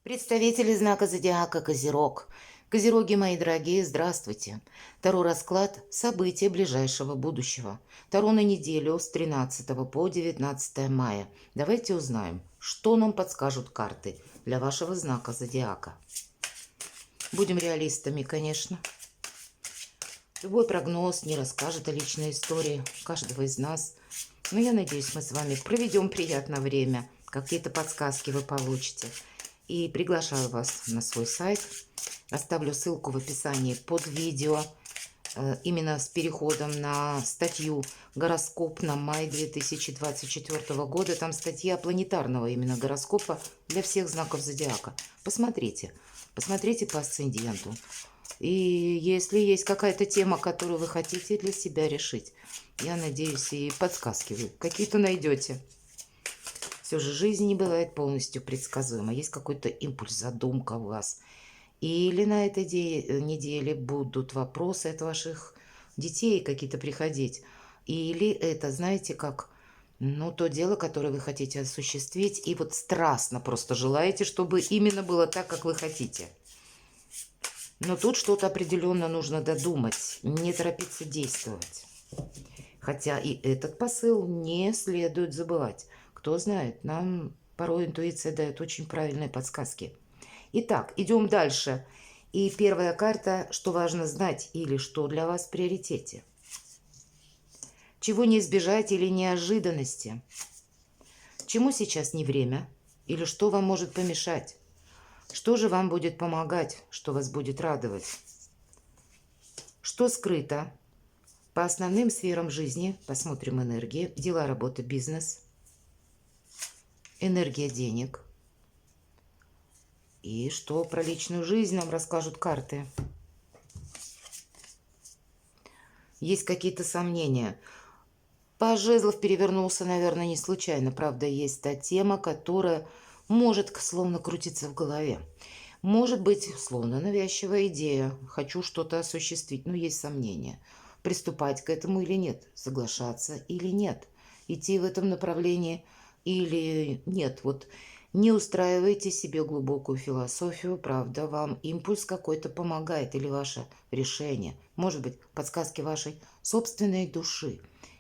Представители знака зодиака Козерог. Козероги, мои дорогие, здравствуйте. Таро расклад события ближайшего будущего. Таро на неделю с 13 по 19 мая. Давайте узнаем, что нам подскажут карты для вашего знака зодиака. Будем реалистами, конечно. Любой прогноз не расскажет о личной истории каждого из нас. Но я надеюсь, мы с вами проведем приятное время. Какие-то подсказки вы получите. И приглашаю вас на свой сайт. Оставлю ссылку в описании под видео. Именно с переходом на статью «Гороскоп на май 2024 года». Там статья планетарного именно гороскопа для всех знаков зодиака. Посмотрите. Посмотрите по асценденту. И если есть какая-то тема, которую вы хотите для себя решить, я надеюсь, и подсказки вы какие-то найдете. Все же жизнь не бывает полностью предсказуема. Есть какой-то импульс, задумка у вас. Или на этой неделе будут вопросы от ваших детей какие-то приходить. Или это, знаете, как, ну, то дело, которое вы хотите осуществить, и вот страстно просто желаете, чтобы именно было так, как вы хотите. Но тут что-то определенно нужно додумать, не торопиться действовать. Хотя и этот посыл не следует забывать. Кто знает, нам порой интуиция дает очень правильные подсказки. Итак, идем дальше. И первая карта, что важно знать или что для вас в приоритете. Чего не избежать или неожиданности. Чему сейчас не время или что вам может помешать. Что же вам будет помогать, что вас будет радовать. Что скрыто. По основным сферам жизни посмотрим энергии, дела, работа, бизнес, энергия денег. И что про личную жизнь нам расскажут карты. Есть какие-то сомнения. Паж жезлов перевернулся, наверное, не случайно. Правда, есть та тема, которая может словно крутиться в голове. Может быть, словно навязчивая идея. Хочу что-то осуществить, но есть сомнения. Приступать к этому или нет, соглашаться или нет, идти в этом направлении или нет. Вот не устраивайте себе глубокую философию, правда, вам импульс какой-то помогает или ваше решение, может быть, подсказки вашей собственной души.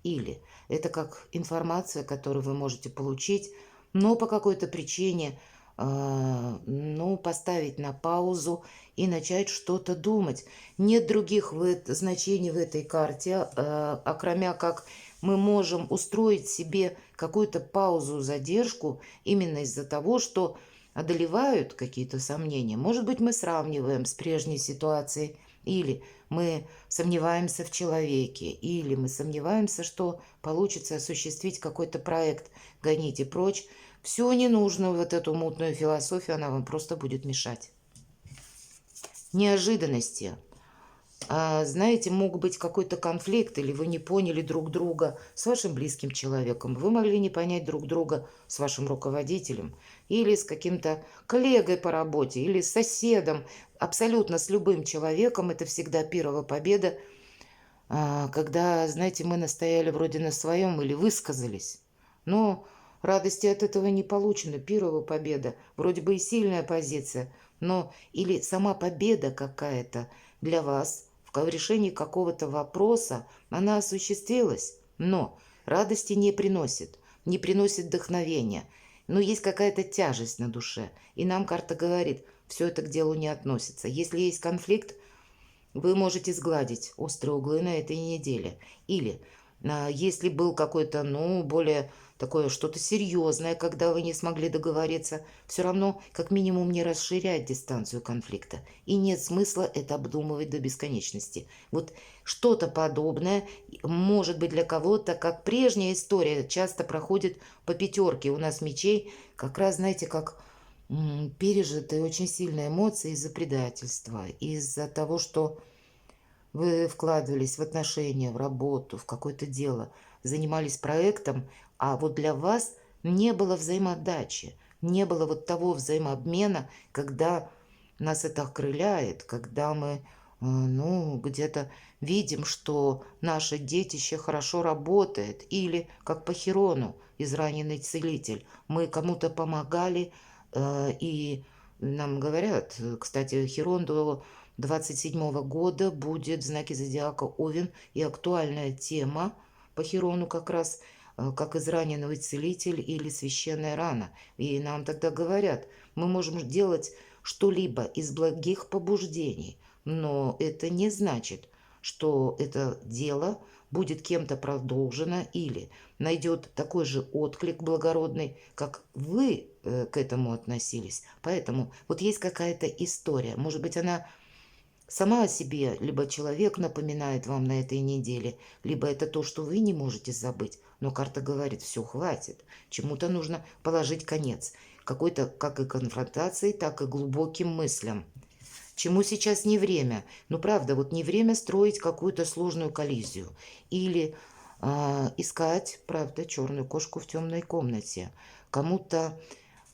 Или это как информация, которую вы можете получить, но по какой-то причине ну, поставить на паузу и начать что-то думать. Нет других значений в этой карте, окромя как мы можем устроить себе какую-то паузу, задержку именно из-за того, что одолевают какие-то сомнения. Может быть, мы сравниваем с прежней ситуацией, или мы сомневаемся в человеке, или мы сомневаемся, что получится осуществить какой-то проект. Гоните прочь. Все не нужно, вот эту мутную философию, она вам просто будет мешать. Неожиданности. Знаете, мог быть какой-то конфликт, или вы не поняли друг друга с вашим близким человеком. Вы могли не понять друг друга с вашим руководителем, или с каким-то коллегой по работе, или с соседом. Абсолютно с любым человеком. Это всегда первая победа, когда, знаете, мы настояли вроде на своем или высказались. Но радости от этого не получено. Первая победа, вроде бы и сильная позиция, но или сама победа какая-то для вас в решении какого-то вопроса, она осуществилась, но радости не приносит вдохновения. Но есть какая-то тяжесть на душе. И нам карта говорит, все это к делу не относится. Если есть конфликт, вы можете сгладить острые углы на этой неделе. Или если был какой-то, ну, более такое что-то серьезное, когда вы не смогли договориться, все равно как минимум не расширять дистанцию конфликта. И нет смысла это обдумывать до бесконечности. Вот что-то подобное может быть для кого-то, как прежняя история часто проходит по пятерке. У нас мечей как раз, знаете, как пережитые очень сильные эмоции из-за предательства, из-за того, что вы вкладывались в отношения, в работу, в какое-то дело, занимались проектом, а вот для вас не было взаимоотдачи, не было вот того взаимообмена, когда нас это окрыляет, когда мы, ну, где-то видим, что наше детище хорошо работает, или как по Хирону, израненный целитель, мы кому-то помогали, и Нам говорят, кстати, Херон до 27 года будет в знаке зодиака Овен, и актуальная тема по Херону как раз как израненный целитель или священная рана. И нам тогда говорят, мы можем делать что-либо из благих побуждений, но это не значит, что это дело будет кем-то продолжено или найдет такой же отклик благородный, как вы к этому относились. Поэтому вот есть какая-то история. Может быть, она сама о себе, либо человек напоминает вам на этой неделе, либо это то, что вы не можете забыть. Но карта говорит, все, хватит. Чему-то нужно положить конец. Какой-то как и конфронтации, так и глубоким мыслям. Чему сейчас не время? Ну, правда, вот не время строить какую-то сложную коллизию. Или искать, правда, черную кошку в темной комнате. Кому-то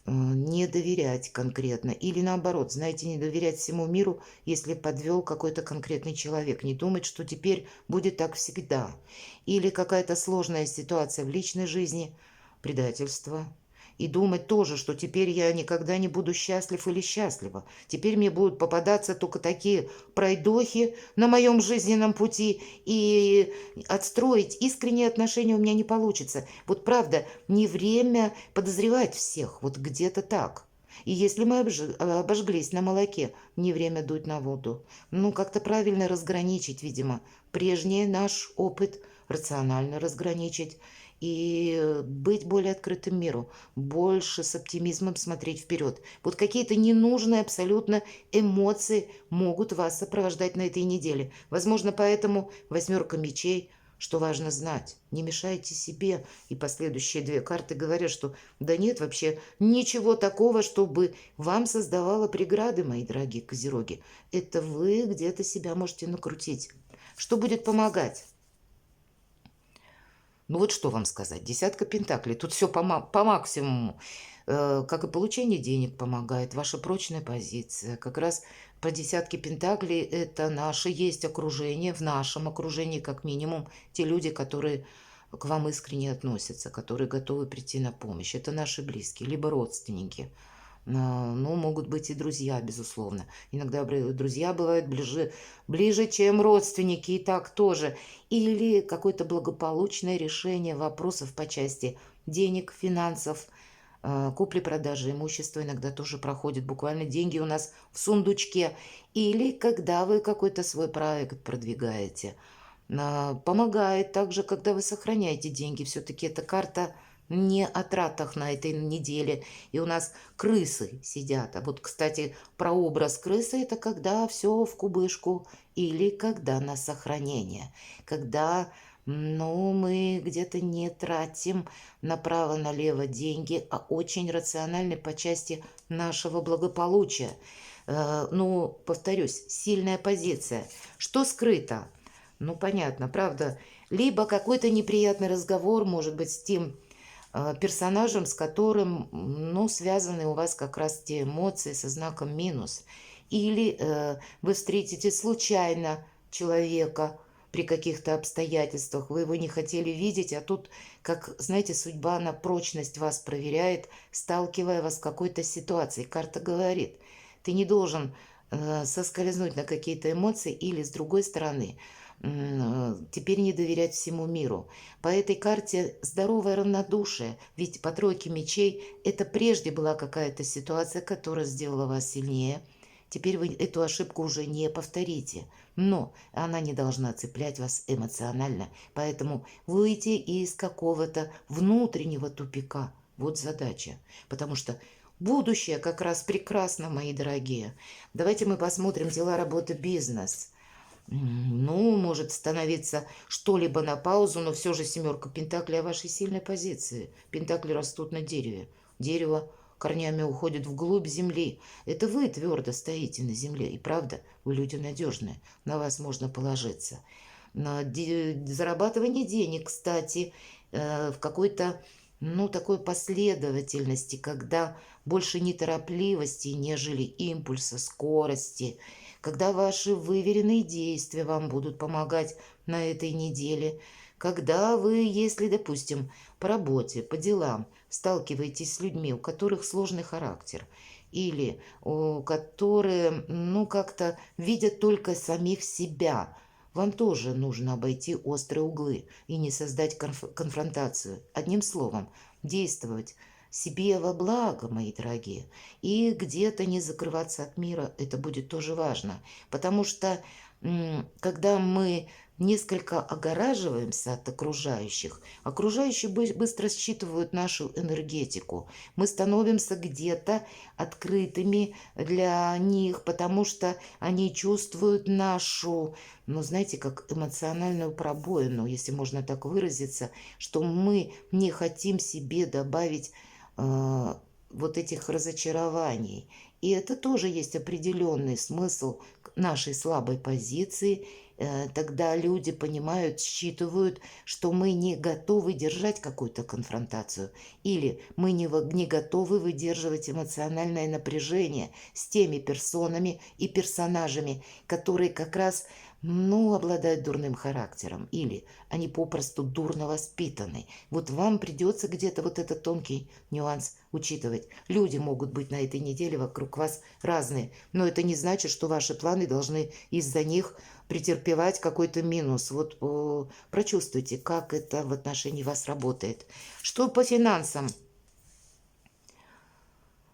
не доверять конкретно. Или наоборот, знаете, не доверять всему миру, если подвел какой-то конкретный человек. Не думать, что теперь будет так всегда. Или какая-то сложная ситуация в личной жизни, предательство. И думать тоже, что теперь я никогда не буду счастлив или счастлива. Теперь мне будут попадаться только такие пройдохи на моем жизненном пути, и отстроить искренние отношения у меня не получится. Вот правда, не время подозревать всех, вот где-то так. И если мы обожглись на молоке, не время дуть на воду. Ну, как-то правильно разграничить, видимо, прежний наш опыт, рационально разграничить и быть более открытым миру, больше с оптимизмом смотреть вперед. Вот какие-то ненужные абсолютно эмоции могут вас сопровождать на этой неделе. Возможно, поэтому восьмерка мечей, что важно знать, не мешайте себе. И последующие две карты говорят, что да нет вообще ничего такого, чтобы вам создавало преграды, мои дорогие козероги. Это вы где-то себя можете накрутить. Что будет помогать? Ну вот что вам сказать, десятка пентаклей, тут все по максимуму. Как и получение денег помогает, ваша прочная позиция. Как раз по десятке пентаклей это наше есть окружение, в нашем окружении как минимум те люди, которые к вам искренне относятся, которые готовы прийти на помощь. Это наши близкие, либо родственники. Ну, могут быть и друзья, безусловно. Иногда друзья бывают ближе, чем родственники, и так тоже. Или какое-то благополучное решение вопросов по части денег, финансов, купли-продажи имущества иногда тоже проходит. Буквально деньги у нас в сундучке. Или когда вы какой-то свой проект продвигаете. Помогает также, когда вы сохраняете деньги. Все-таки эта карта не о тратах на этой неделе. И у нас крысы сидят. А вот, кстати, прообраз крысы – это когда все в кубышку или когда на сохранение. Когда, ну, мы где-то не тратим направо-налево деньги, а очень рациональны по части нашего благополучия. Ну, повторюсь, сильная позиция. Что скрыто? Ну, понятно, правда. Либо какой-то неприятный разговор, может быть, с тем персонажем, с которым, ну, связаны у вас как раз те эмоции со знаком минус. Или вы встретите случайно человека при каких-то обстоятельствах, вы его не хотели видеть, а тут, как, знаете, судьба на прочность вас проверяет, сталкивая вас с какой-то ситуацией. Карта говорит, ты не должен соскользнуть на какие-то эмоции или, с другой стороны, теперь не доверять всему миру. По этой карте здоровое равнодушие, ведь по тройке мечей это прежде была какая-то ситуация, которая сделала вас сильнее. Теперь вы эту ошибку уже не повторите, но она не должна цеплять вас эмоционально. Поэтому выйти из какого-то внутреннего тупика. Вот задача. Потому что будущее как раз прекрасно, мои дорогие. Давайте мы посмотрим дела, работы, бизнес. Ну, может становиться что-либо на паузу, но все же семерка пентаклей о вашей сильной позиции. Пентакли растут на дереве. Дерево корнями уходит вглубь земли. Это вы твердо стоите на земле. И правда, вы люди надежные. На вас можно положиться. На зарабатывание денег, кстати, в какой-то, ну, такой последовательности, когда больше неторопливости, нежели импульса, скорости, когда ваши выверенные действия вам будут помогать на этой неделе, когда вы, если, допустим, по работе, по делам сталкиваетесь с людьми, у которых сложный характер, или которые, ну, как-то видят только самих себя. Вам тоже нужно обойти острые углы и не создать конфронтацию. Одним словом, действовать себе во благо, мои дорогие. И где-то не закрываться от мира, это будет тоже важно. Потому что когда мы несколько огораживаемся от окружающих, окружающие быстро считывают нашу энергетику. Мы становимся где-то открытыми для них, потому что они чувствуют нашу, ну, знаете, как эмоциональную пробоину, если можно так выразиться, что мы не хотим себе добавить вот этих разочарований. И это тоже есть определенный смысл нашей слабой позиции. Тогда люди понимают, считывают, что мы не готовы держать какую-то конфронтацию, или мы не готовы выдерживать эмоциональное напряжение с теми персонами и персонажами, которые как раз, ну, обладают дурным характером, или они попросту дурно воспитаны. Вот вам придется где-то вот этот тонкий нюанс учитывать. Люди могут быть на этой неделе вокруг вас разные, но это не значит, что ваши планы должны из-за них претерпевать какой-то минус. Вот прочувствуйте, как это в отношении вас работает. Что по финансам?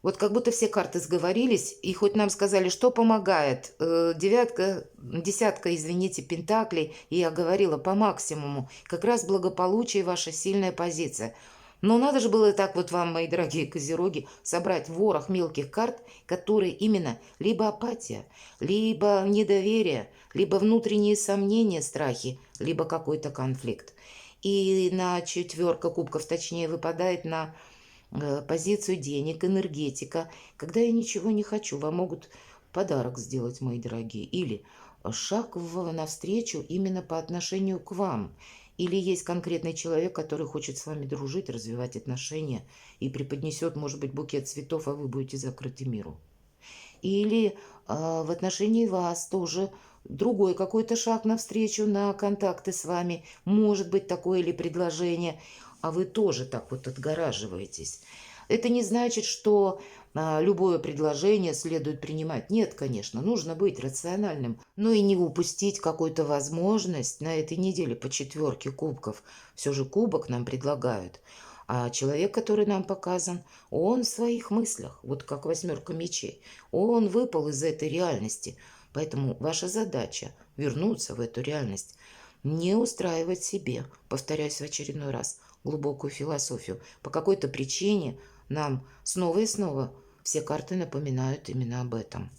Вот как будто все карты сговорились, и хоть нам сказали, что помогает. Девятка, десятка, извините, пентаклей, и я говорила по максимуму. Как раз благополучие, ваша сильная позиция. Но надо же было так вот вам, мои дорогие козероги, собрать ворох мелких карт, которые именно либо апатия, либо недоверие, либо внутренние сомнения, страхи, либо какой-то конфликт. И на четверка кубков, точнее, выпадает на позицию денег, энергетика. Когда я ничего не хочу, вам могут подарок сделать, мои дорогие. Или шаг навстречу именно по отношению к вам. Или есть конкретный человек, который хочет с вами дружить, развивать отношения и преподнесет, может быть, букет цветов, а вы будете закрыты миру. Или в отношении вас тоже другой какой-то шаг навстречу на контакты с вами. Может быть такое или предложение, а вы тоже так вот отгораживаетесь. Это не значит, что любое предложение следует принимать. Нет, конечно, нужно быть рациональным, но и не упустить какую-то возможность на этой неделе по четверке кубков. Все же кубок нам предлагают. А человек, который нам показан, он в своих мыслях, вот как восьмерка мечей. Он выпал из этой реальности. Поэтому ваша задача вернуться в эту реальность. Не устраивать себе, повторяюсь в очередной раз, глубокую философию. По какой-то причине нам снова и снова все карты напоминают именно об этом.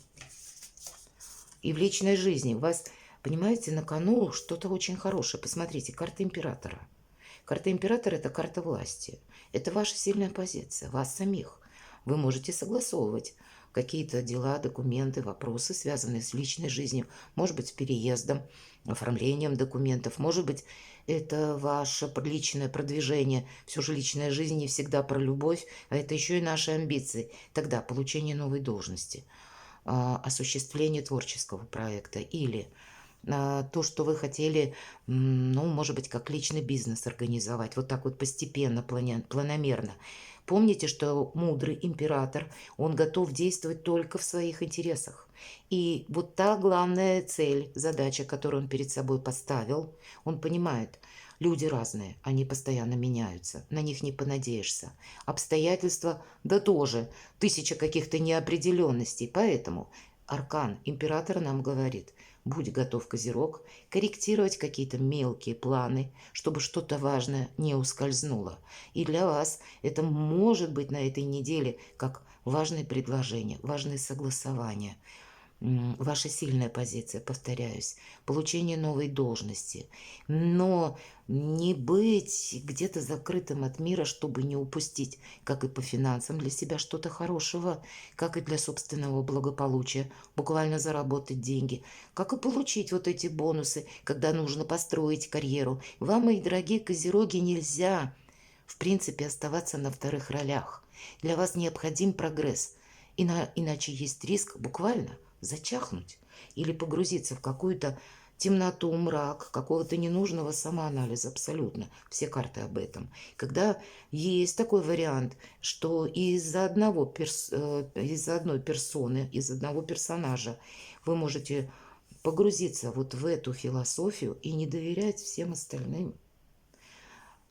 И в личной жизни у вас, понимаете, на кону что-то очень хорошее. Посмотрите, карта императора. Карта императора – это карта власти. Это ваша сильная позиция, вас самих. Вы можете согласовывать какие-то дела, документы, вопросы, связанные с личной жизнью. Может быть, с переездом, оформлением документов. Может быть, это ваше личное продвижение. Все же личная жизнь не всегда про любовь, а это еще и наши амбиции. Тогда получение новой должности, осуществление творческого проекта или то, что вы хотели, ну, может быть, как личный бизнес организовать, вот так вот постепенно, планомерно. Помните, что мудрый император, он готов действовать только в своих интересах. И вот та главная цель, задача, которую он перед собой поставил, он понимает, люди разные, они постоянно меняются, на них не понадеешься. Обстоятельства, да тоже, тысяча каких-то неопределенностей, поэтому аркан императора нам говорит – будь готов, Козерог, корректировать какие-то мелкие планы, чтобы что-то важное не ускользнуло. И для вас это может быть на этой неделе как важные предложения, важные согласования. Ваша сильная позиция, повторяюсь, получение новой должности. Но не быть где-то закрытым от мира, чтобы не упустить, как и по финансам для себя что-то хорошего, как и для собственного благополучия, буквально заработать деньги, как и получить вот эти бонусы, когда нужно построить карьеру. Вам, мои дорогие козероги, нельзя, в принципе, оставаться на вторых ролях. Для вас необходим прогресс, иначе есть риск буквально зачахнуть или погрузиться в какую-то темноту, мрак, какого-то ненужного самоанализа, абсолютно. Все карты об этом. Когда есть такой вариант, что из-за одной персоны, из одного персонажа вы можете погрузиться вот в эту философию и не доверять всем остальным.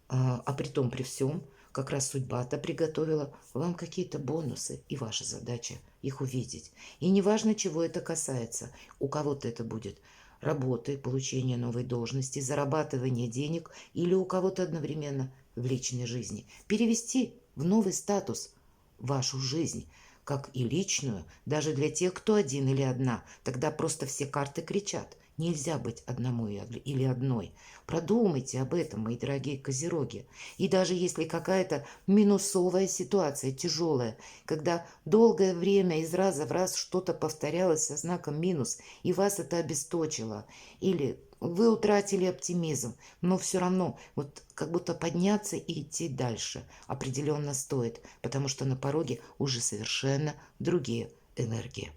А при том, при всем, как раз судьба-то приготовила вам какие-то бонусы, и ваша задача их увидеть. И неважно, чего это касается. У кого-то это будет работы, получение новой должности, зарабатывание денег, или у кого-то одновременно в личной жизни. Перевести в новый статус вашу жизнь, как и личную, даже для тех, кто один или одна. Тогда просто все карты кричат. Нельзя быть одному или одной. Продумайте об этом, мои дорогие козероги. И даже если какая-то минусовая ситуация, тяжелая, когда долгое время из раза в раз что-то повторялось со знаком минус, и вас это обесточило, или вы утратили оптимизм, но все равно вот как будто подняться и идти дальше определенно стоит, потому что на пороге уже совершенно другие энергии.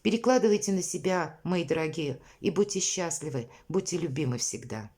Перекладывайте на себя, мои дорогие, и будьте счастливы, будьте любимы всегда.